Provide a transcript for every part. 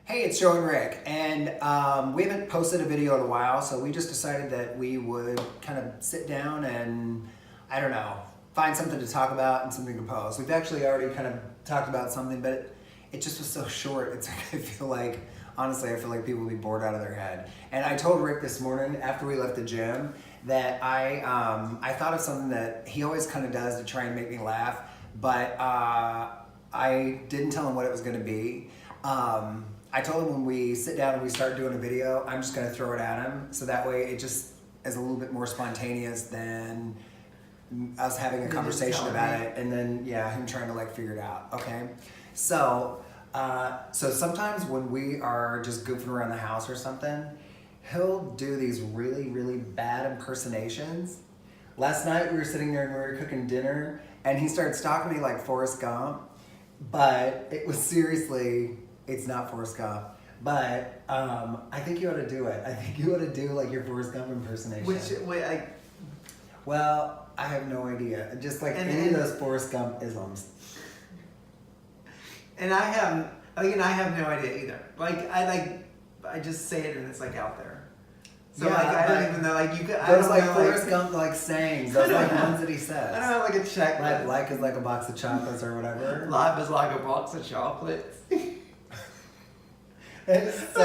Hey, it's Joe and Rick, and we haven't posted a video in a while, so we just decided that we would kind of sit down and, I don't know, find something to talk about and something to post. We've actually already kind of talked about something, but it just was so short. It's like, honestly, I feel like people will be bored out of their head. And I told Rick this morning after we left the gym that I thought of something that he always kind of does to try and make me laugh, but I didn't tell him what it was going to be. I told him when we sit down and we start doing a video, I'm just going to throw it at him. So that way it just is a little bit more spontaneous than us having a conversation about it. And then, yeah, him trying to like figure it out. Okay. So sometimes when we are just goofing around the house or something, he'll do these really, really bad impersonations. Last night we were sitting there and we were cooking dinner and he started stalking me like Forrest Gump, but it was seriously... It's not Forrest Gump, but I think you ought to do it. I think you ought to do like your Forrest Gump impersonation. Well, I have no idea. Just like any of those Forrest Gump isms. And I have no idea either. I just say it and it's like out there. So yeah, I don't even know. Like you could. Those like Forrest Gump like sayings. Those like ones that he says. I don't know, like a check. Like is like a box of chocolates or whatever. Life is like a box of chocolates. It's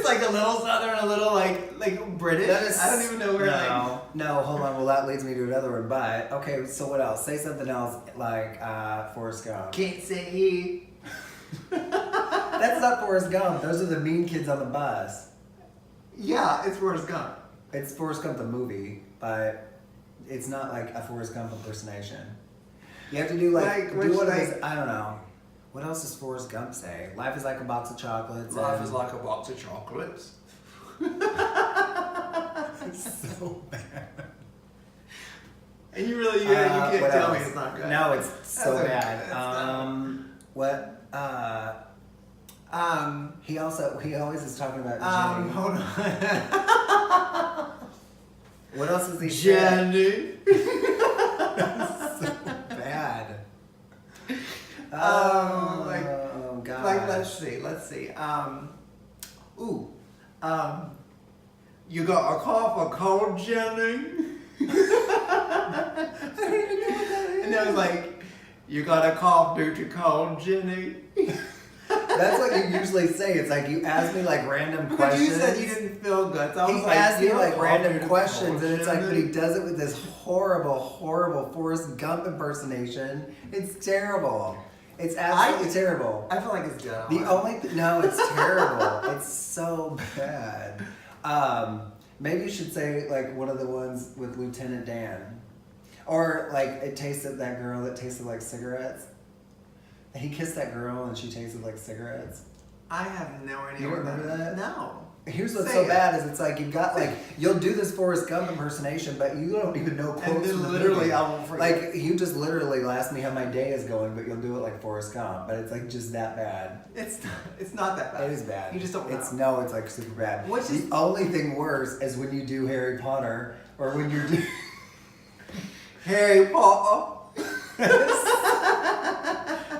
like a little southern, a little like British. I don't even know where. No, hold on. Well, that leads me to another one. But okay, so what else? Say something else like Forrest Gump. Can't say he. That's not Forrest Gump. Those are the mean kids on the bus. Yeah, it's Forrest Gump. It's Forrest Gump the movie, but it's not like a Forrest Gump impersonation. You have to do I don't know. What else does Forrest Gump say? Life is like a box of chocolates. Life is like a box of chocolates. It's so bad. And you can't tell me it's not good. No, it's so bad. He always is talking about Jenny. Hold on. What else is he Jenny? So bad. Oh God. Let's see. You got a cough or cold, Jenny? I don't even know what that is. And it was like, you got a cough due to cold, Jenny? That's what you usually say. It's like you ask me like random questions. But you said you didn't feel good. So he asked me like random questions, and it's like, but he does it with this horrible, horrible Forrest Gump impersonation. It's terrible. It's absolutely terrible. I feel like it's good. No, it's terrible. It's so bad. Maybe you should say like one of the ones with Lieutenant Dan, or like that girl that tasted like cigarettes. He kissed that girl and she tasted like cigarettes. I have no idea. You remember that? No. Here's what's so bad is it's like you've got like you'll do this Forrest Gump impersonation, but you don't even know quotes. And then from the literally movie. I won't forget. Like you just literally ask me how my day is going, but you'll do it like Forrest Gump, but it's like just that bad. It's not that bad. It is bad. You just don't know. It's like super bad. The only thing worse is when you do Harry Potter or when you're doing Harry Potter.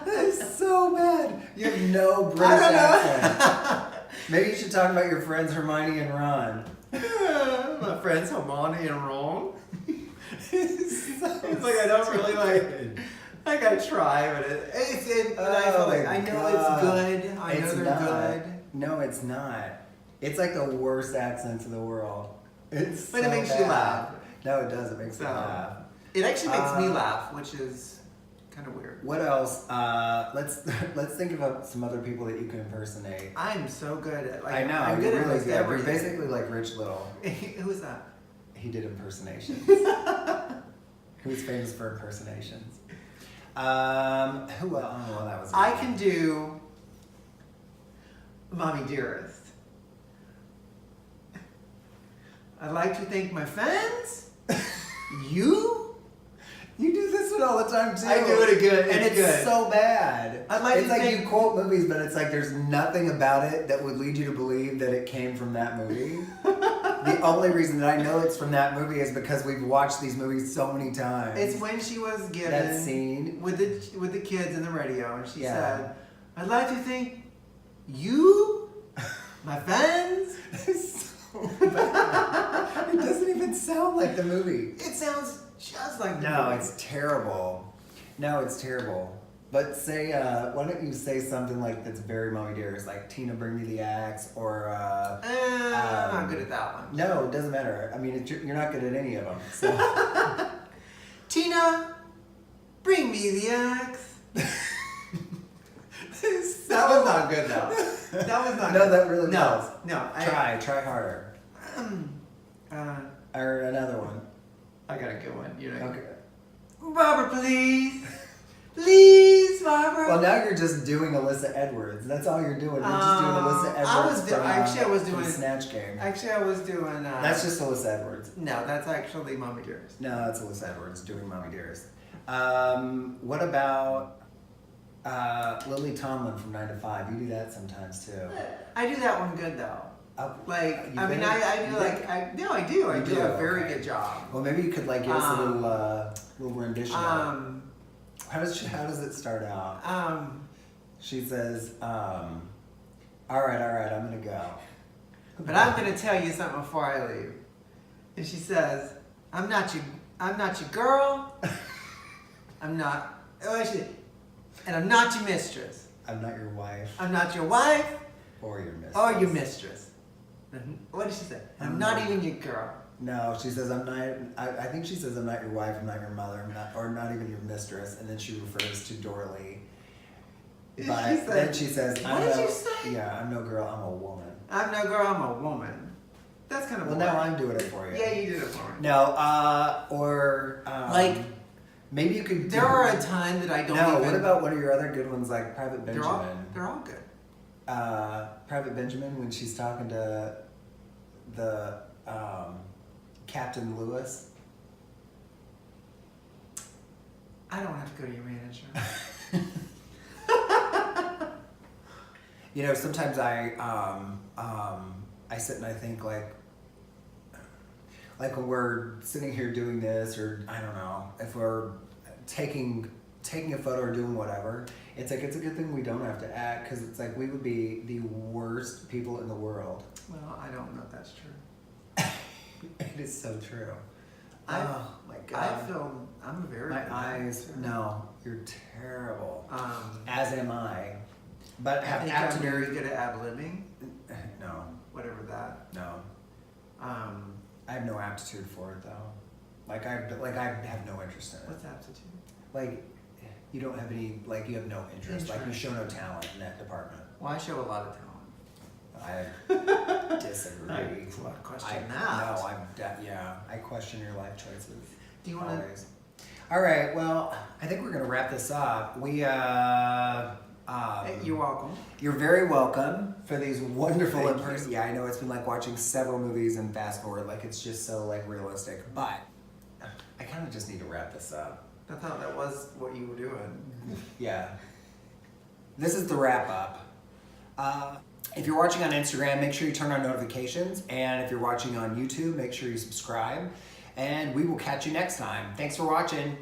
That is so bad. You have no British accent. Maybe you should talk about your friends Hermione and Ron. My friends Hermione and Ron. It's like I don't really like I try, but I feel like I know it's good. I know they're good. No, it's not. It's like the worst accents in the world. But it makes you laugh. No, it does. It makes me laugh. It actually makes me laugh, which is kind of weird. What else? Let's think about some other people that you can impersonate. I'm so good at I know. I'm good you're at really good. everything. You're basically like Rich Little. Who is that? He did impersonations. Who's famous for impersonations? Who else? Oh, well, that was. I can do Mommie Dearest. I'd like to thank my fans. You do this one all the time too. I do it good, and it's good. So bad. It's like you quote movies, but it's like there's nothing about it that would lead you to believe that it came from that movie. The only reason that I know it's from that movie is because we've watched these movies so many times. It's when she was given that scene with the kids in the radio, and she said, "I'd like to thank You? My fans? So bad. It doesn't even sound like the movie. It sounds just like the No, movie. it's terrible. No, it's terrible. But say, why don't you say something like that's very Mommie Dearest, like Tina, bring me the axe, or I'm not good at that one. no, it doesn't matter. I mean, you're not good at any of them. So. Tina, bring me the axe. So- That was not good though. That was not No, good. that really no, was. No, Try harder. Or another one. I got a good one. You know. Okay. Barbara, please. Please, Barbara. Well, now you're just doing Alyssa Edwards. That's all you're doing. You're just doing Alyssa Edwards I was from doing Snatch Game. Actually, I was doing. That's just Alyssa Edwards. No, that's actually Mommie Dearest. No, that's Alyssa Edwards doing Mommie Dearest. What about Lily Tomlin from 9 to 5? You do that sometimes too. I do that one good though. Like, You I mean, think? I do You like, think? I do a very Okay. good job. Well, maybe you could like give us a little rendition. of it. How does it start out? She says, all right, I'm gonna go. But I'm gonna tell you something before I leave. And she says, I'm not your girl. I'm not, and I'm not your mistress. I'm not your wife I'm not your wife or your mistress. or your mistress. What did she say? I'm not even your girl. No, she says I'm not. I think she says I'm not your wife. I'm not your mother. or not even your mistress. And then she refers to Dorley. But then she says, What did you say? Yeah, I'm no girl. I'm a woman. I'm no girl, I'm a woman. That's kind of Well, now I'm doing it for you. Yeah, you did it for me. No, or Like, maybe you could. there are a time that I don't No, even... what about one of your other good ones, like Private Benjamin? They're all good. Private Benjamin, when she's talking to the Captain Lewis. I don't have to go to your manager. You know, sometimes I sit and I think like when we're sitting here doing this, or I don't know, if we're taking a photo or doing whatever, it's like it's a good thing we don't have to act, because it's like we would be the worst people in the world. Well, I don't know if that's true. It is so true. I my God. I'm very My good at eyes. that. No, you're terrible. Um, As am I. But I have think I'm aptitude. very good at ad-libbing, No, whatever that. no. Um, I have no aptitude for it though. Like I have no interest in it. what's aptitude? Like you don't have any. Like you have no interest. Like you show no talent in that department. Well, I show a lot of talent. I disagree. I question that. No, I question your life choices. Do you want to? Always. All right. Well, I think we're gonna wrap this up. We You're welcome. You're very welcome for these wonderful impressions. Yeah, I know it's been like watching several movies and fast forward, like it's just so like realistic. But I kind of just need to wrap this up. I thought that was what you were doing. Yeah. This is the wrap up. If you're watching on Instagram, make sure you turn on notifications. And if you're watching on YouTube, make sure you subscribe. And we will catch you next time. Thanks for watching.